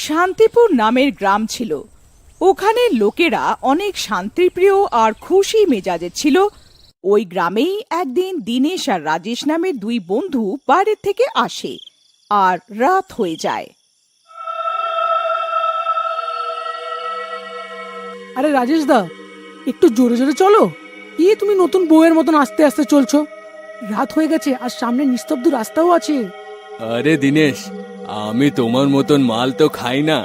শান্তিপুর নামের গ্রাম ছিল। ওখানে লোকেরা অনেক শান্তিপ্রিয় আর খুশি মেজাজের ছিল। ওই গ্রামেই একদিন দীনেশ আর রাজেশ নামের দুই বন্ধু বাইরের থেকে আসে আর রাত হয়ে যায়। আরে রাজেশ দা, একটু জোরে জোরে চলো। কি তুমি নতুন বউয়ের মতন আস্তে আস্তে চলছো? রাত হয়ে গেছে আর সামনে নিস্তব্ধ রাস্তাও আছে। আরে দিনেশ, আমি তোমার মতন মাল তো খাই না,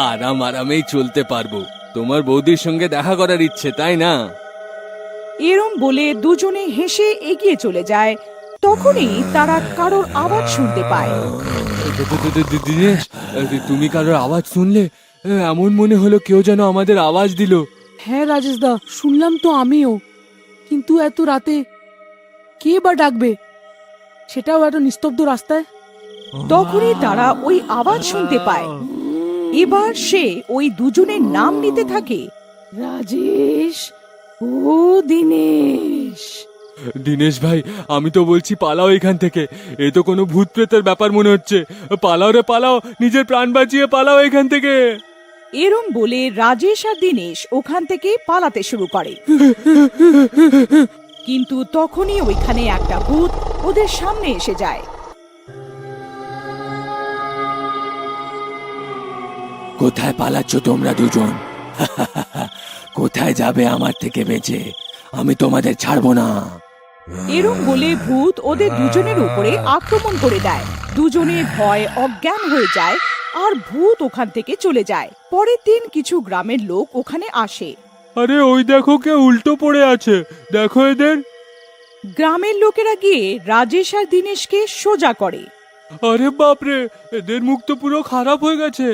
আরাম আরামেই চলতে পারবো। তোমার বৌদির সঙ্গে দেখা করার ইচ্ছে, তাই না? এরম বলে দুজনে হেসে এগিয়ে চলে যায়। তখনই তারা কারোর আওয়াজ শুনতে পায়। দিনেশ, তুমি কারোর আওয়াজ শুনলে? এমন মনে হলো কেউ যেন আমাদের আওয়াজ দিল। হ্যাঁ রাজেশ দা, শুনলাম তো আমিও, কিন্তু এত রাতে কে বা ডাকবে, সেটাও এত নিস্তব্ধ রাস্তায়। তখনই তারা ওই আওয়াজ শুনতে পায়। এবার সে ওই দুজনের নাম নিতে থাকে, রাজেশ ও দীনেশ। দিনেশ ভাই, আমি তো বলছি পালাও এখান থেকে। এ তো কোনো ভূত প্রেতের ব্যাপার মনে হচ্ছে। পালাও রে পালাও, নিজের প্রাণ বাঁচিয়ে পালাও এখান থেকে। এরম বলে রাজেশ আর দীনেশ ওখান থেকে পালাতে শুরু করে। কিন্তু তখনই ওইখানে একটা ভূত ওদের সামনে এসে যায়। কোথায় পালাচ্ছ তোমরা দুজন? কোথায় যাবে আমার থেকে বেঁচে? আমি তোমাদের ছাড়বো না। এরম বলে ভূত ওদের দুজনের উপরে আক্রমণ করে দেয়। দুজনে ভয় অজ্ঞান হয়ে যায় আর ভূত ওখান থেকে চলে যায়। পরের দিন কিছু গ্রামের লোক ওখানে আসে। আরে ওই দেখো, কে উল্টো পড়ে আছে, দেখো এদের। গ্রামের লোকেরা গিয়ে রাজেশ আর দীনেশকে সোজা করে। আরে বাপরে, এদের মুখ তো পুরো খারাপ হয়ে গেছে,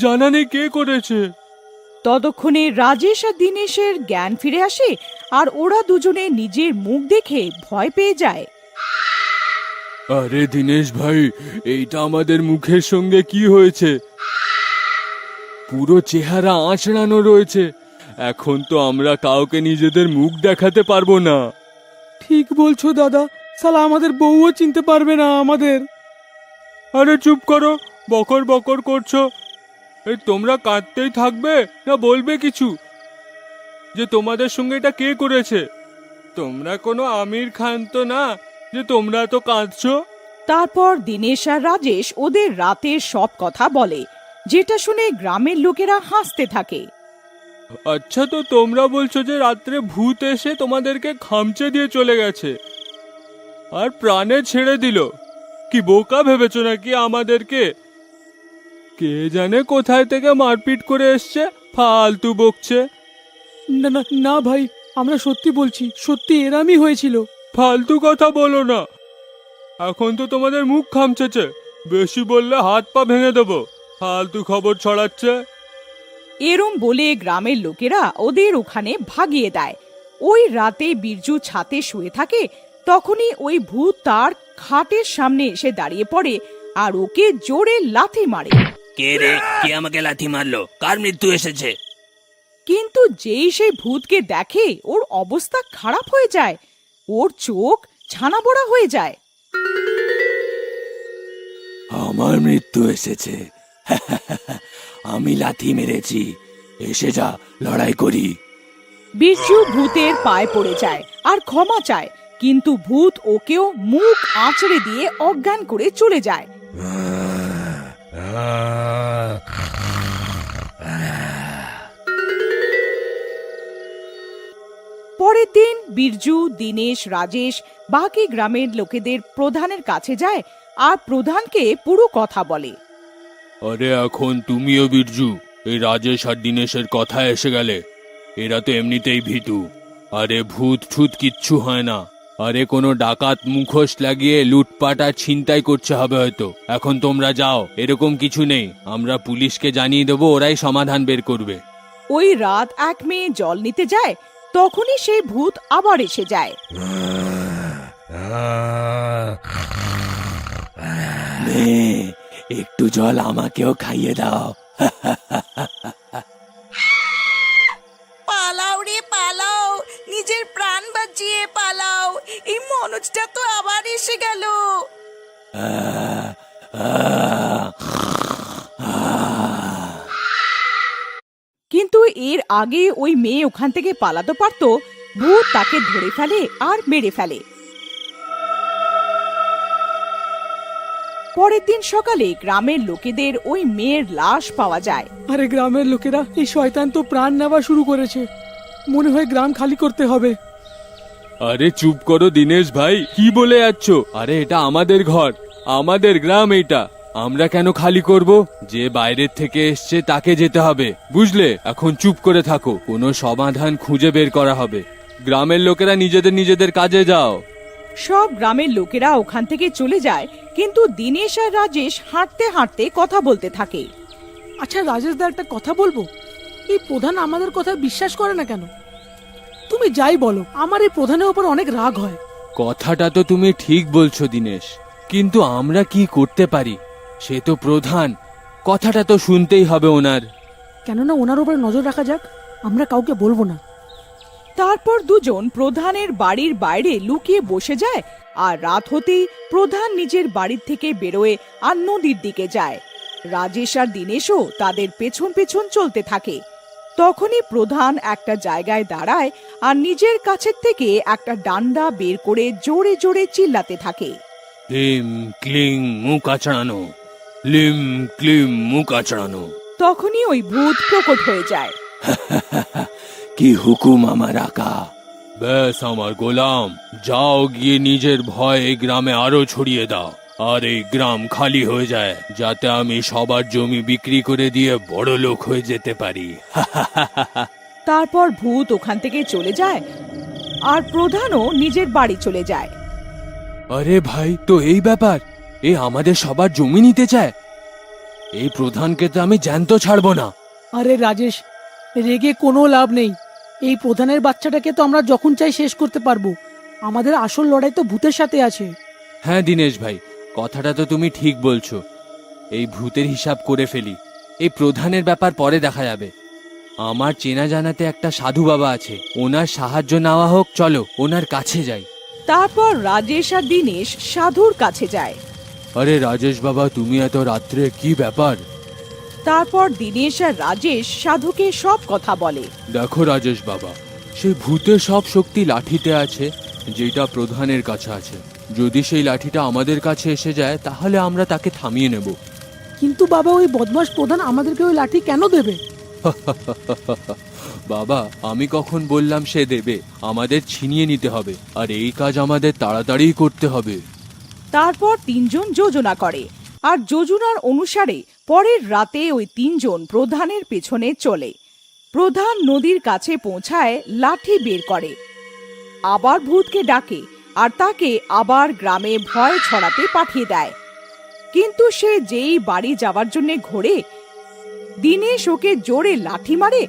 জানা নেই কে করেছে। ততক্ষণে রাজেশ আর দীনেশের জ্ঞান ফিরে আসে আর ওরা দুজনে নিজের মুখ দেখে ভয় পেয়ে যায়। আরে দিনেশ ভাই, এইটা আমাদের মুখের সঙ্গে কি হয়েছে? পুরো চেহারা আঁচড়ানো রয়েছে। এখন তো আমরা কাউকে নিজেদের মুখ দেখাতে পারবো না। ঠিক বলছো দাদা, শালা আমাদের বউও চিনতে পারবে না আমাদের। আরে চুপ করো, বকর বকর করছো। এই তোমরা কাঁদতেই থাকবে না বলবে কিছু, যে তোমাদের সঙ্গে এটা কে করেছে? তোমরা কোনো আমির খান তো না যে তোমরা তো কাঁদছো। তারপর দীনেশ আর রাজেশ ওদের রাতের সব কথা বলে, যেটা শুনে গ্রামের লোকেরা হাসতে থাকে। আচ্ছা, তো তোমরা বলছো যে রাত্রে ভূত এসে তোমাদেরকে খামচে দিয়ে চলে গেছে আর প্রাণে ছেড়ে দিল। কি বোকা ভেবেছো নাকি আমাদেরকে? কে জানে কোথায় থেকে মারপিট করে এসছে, ফালতু বকছে। না না না ভাই, আমরা সত্যি বলছি, সত্যি এরামই হয়েছিল। ফালতু কথা বলো না, এখন তো তোমাদের মুখ খামচেছে, বেশি বললে হাত পা ভেঙে দেবো। ফালতু খবর ছড়াচ্ছে। এরম বলে গ্রামের লোকেরা ওদের ওখানে ভাগিয়ে দেয়। ওই রাতে বিরজু ছাতে শুয়ে থাকে। তখনই ওই ভূত তার খাটের সামনে এসে দাঁড়িয়ে পড়ে আর ওকে জোরে লাথি মারে। কে রে, কে আমাকে লাথি মারলো? কার মৃত্যু এসেছে? কিন্তু যেই সেই ভূতকে দেখে ওর অবস্থা খারাপ হয়ে যায়। ওর চোখ ছানা বড়া হয়ে যায়। আমার মৃত্যু এসেছে, আমি লাথি মেরেছি, এসে যা লড়াই করি। বিরজু ভূতের পায়ে পড়ে যায় আর ক্ষমা চায়, কিন্তু ভূত ওকেও মুখ আঁচড়ে দিয়ে অজ্ঞান করে চলে যায়। পরের দিন বিরজু, দীনেশ, রাজেশ বাকি গ্রামের লোকেদের প্রধানের কাছে যায় আর প্রধানকে পুরো কথা বলে। আরে এখন তুমিও বিরজু এই রাজেশ আর দিনেশের কথা এসে গেলে। এরা তো এমনিতেই ভীতু। আরে ভূত ঠুত কিচ্ছু হয় না। আরে কোনো ডাকাত মুখোশ লাগিয়ে লুটপাট আর ছিনতাই করছে হবে হয়তো। এখন তোমরা যাও, এরকম কিছু নেই। আমরা পুলিশকে জানিয়ে দেবো, ওরাই সমাধান বের করবে। ওই রাত এক মেয়ে জল নিতে যায়, তখনই সেই ভূত আবার এসে যায়। একটু জল আমাকেও খাইয়ে দাও। পালাও রে পালাও, নিজের প্রাণ বাঁচিয়ে পালাও, এই মনোজটা তো আবার এসে গেল। আহ, আহ, আহ। আগে ওই মেয়ে ওখান থেকে পালাতে পারতো, ভূত তাকে ধরে ফেলে আর মেরে ফেলে। পরের দিন সকালে গ্রামের লোকেদের ওই মেয়ের লাশ পাওয়া যায়। আরে গ্রামের লোকেরা, এই শয়তান তো প্রাণ নেওয়া শুরু করেছে। মনে হয় গ্রাম খালি করতে হবে। আরে চুপ করো দিনেশ ভাই, কি বলে যাচ্ছ? আরে এটা আমাদের ঘর, আমাদের গ্রাম এইটা, আমরা কেন খালি করব? যে বাইরের থেকে এসছে তাকে যেতে হবে, বুঝলে? এখন চুপ করে থাকো, কোনো সমাধান খুঁজে বের করা হবে। গ্রামের লোকেরা নিজেদের নিজেদের কাজে যাও। সব গ্রামের লোকেরা ওখান থেকে চলে যায়, কিন্তু দিনেশ আর রাজেশ হাঁটতে হাঁটতে কথা বলতে থাকে। আচ্ছা রাজেশ দা, একটা কথা বলবো। এই প্রধান আমাদের কথা বিশ্বাস করে না কেন? তুমি যাই বলো, আমার এই প্রধানের উপর অনেক রাগ হয়। কথাটা তো তুমি ঠিক বলছো দিনেশ, কিন্তু আমরা কি করতে পারি? সে তো প্রধান, কথাটা তো শুনতেই হবে ওনার। কেননা ওনার উপরে নজর রাখা যাক, আমরা কাউকে বলবো না। তারপর দুজন প্রধানের বাড়ির বাইরে লুকিয়ে বসে যায়, আর রাত হতেই প্রধান নিজের বাড়ির থেকে বেরোয় আর নদীর দিকে যায়। রাজেশ আর দিনেশও তাদের পেছন পেছন চলতে থাকে। তখনই প্রধান একটা জায়গায় দাঁড়ায় আর নিজের কাছের থেকে একটা ডান্ডা বের করে জোরে জোরে চিল্লাতে থাকে। লিম ক্লিং মুখ আচড়ানো, লিম ক্লিম মুখ আচড়ানো। তখনই ওই ভূত প্রকট হয়ে যায়। কি হুকুম আমার আকা? ব্যাস আমার গোলাম, যাও গিয়ে নিজের ভয় এই গ্রামে আরো ছড়িয়ে দাও, আর এই গ্রাম খালি হয়ে যায়, যাতে আমি সবার জমি বিক্রি করে দিয়ে বড় লোক হয়ে যেতে পারি। তারপর ভূত ওখান থেকে চলে যায় আর প্রধানও নিজের বাড়ি চলে যায়। আরে ভাই, তো এই ব্যাপার, এ আমাদের সবার জমি নিতে চায়। এই প্রধানকে তো আমি জ্যান্ত ছাড়বো না। আরে রাজেশ, রেগে কোনো লাভ নেই। এই প্রধানের বাচ্চাটাকে তো আমরা যখন চাই শেষ করতে পারবো। আমাদের আসল লড়াই তো ভূতের সাথে আছে। হ্যাঁ দিনেশ ভাই, কথাটা তো তুমি ঠিক বলছো। এই ভূতের হিসাব করে ফেলি, এই প্রধানের ব্যাপার পরে দেখা যাবে। আমার চেনা জানাতে একটা সাধু বাবা আছে, ওনার সাহায্য নেওয়া হোক। চলো ওনার কাছে যাই। তারপর রাজেশ আর দিনেশ সাধুর কাছে যায়। আরে রাজেশ বাবা, তুমি এত রাত্রে, কি ব্যাপার? তারপর দিনেশ আর রাজেশ সাধুকে সব কথা বলে। দেখো রাজেশ বাবা, সেই ভূতের সব শক্তি লাঠিতে আছে, যেটা প্রধানের কাছে আছে। যদি সেই লাঠিটা আমাদের কাছে এসে যায়, তাহলে আমরা তাকে থামিয়ে নেব। কিন্তু বাবা, ওই বদমাস প্রধান আমাদেরকে ওই লাঠি কেন দেবে? বাবা, আমি কখন বললাম সে দেবে? আমাদের ছিনিয়ে নিতে হবে, আর এই কাজ আমাদের তাড়াতাড়ি করতে হবে। তারপর তিনজন যোজনা করে, আর যোজনার অনুসারে পরের রাতে ওই তিনজন প্রধানের পেছনে চলে। প্রধান নদীর কাছে পৌঁছায়, লাঠি বের করে, আবার ভূতকে ডাকে আর তাকে আবার গ্রামে ভয় ছড়াতে পাঠিয়ে দেয়। কিন্তু সে যেই বাড়ি যাওয়ার জন্য ঘোরে, দিনেশ ওকে জোরে লাঠি মারে।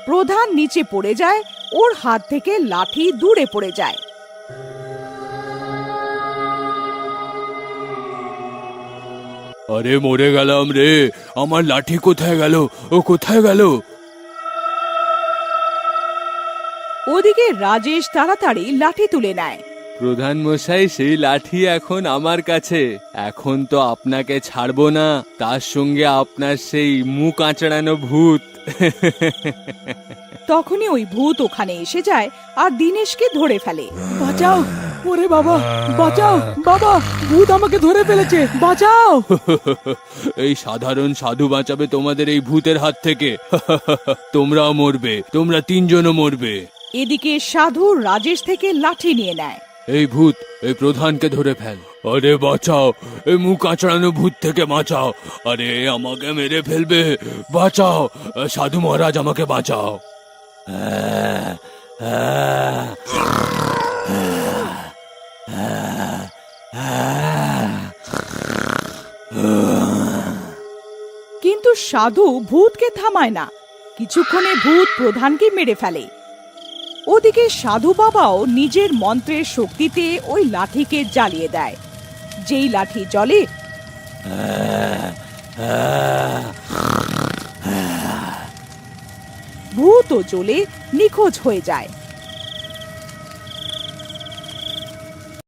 প্রধান নিচে পড়ে যায়, ওর হাত থেকে লাঠি দূরে পড়ে যায়। আরে মরে গেলাম রে, আমার লাঠি কোথায় গেল? ও কোথায় গেল? ওদিকে রাজেশ তাড়াতাড়ি লাঠি তুলে নেয়। প্রধান মশাই, সেই লাঠি এখন আমার কাছে। এখন তো আপনাকে ছাড়বো না, তার সঙ্গে আপনার সেই মুখ আঁচড়ানো ভূত। তখনই ওই ভূত ওখানে এসে যায় আর দিনেশকে ধরে ফেলে। বাঁচাও! ওরে বাবা, বাঁচাও বাবা! ভূত আমাকে ধরে ফেলেছে, বাঁচাও! এই সাধারণ সাধু বাঁচাবে তোমাদের এই ভূতের হাত থেকে? তোমরাও মরবে, তোমরা তিনজনও মরবে। এদিকে সাধু রাজেশ থেকে লাঠি নিয়ে নেয়। এই ভূত, এই প্রধানকে ধরে ফেল। আরে বাঁচাও, এই মুখ আঁচড়ানো ভূত থেকে বাঁচাও। আরে আমাকে মেরে ফেলবে, বাঁচাও সাধু মহারাজ, আমাকে বাঁচাও। কিন্তু সাধু ভূতকে থামায় না। কিছুক্ষণে ভূত প্রধানকে মেরে ফেলে। ওদিকে সাধু বাবাও নিজের মন্ত্রের শক্তিতে ওই লাঠিকে জ্বালিয়ে দেয়। যেই লাঠি জ্বলে, ভূতও জ্বলে নিখোঁজ হয়ে যায়।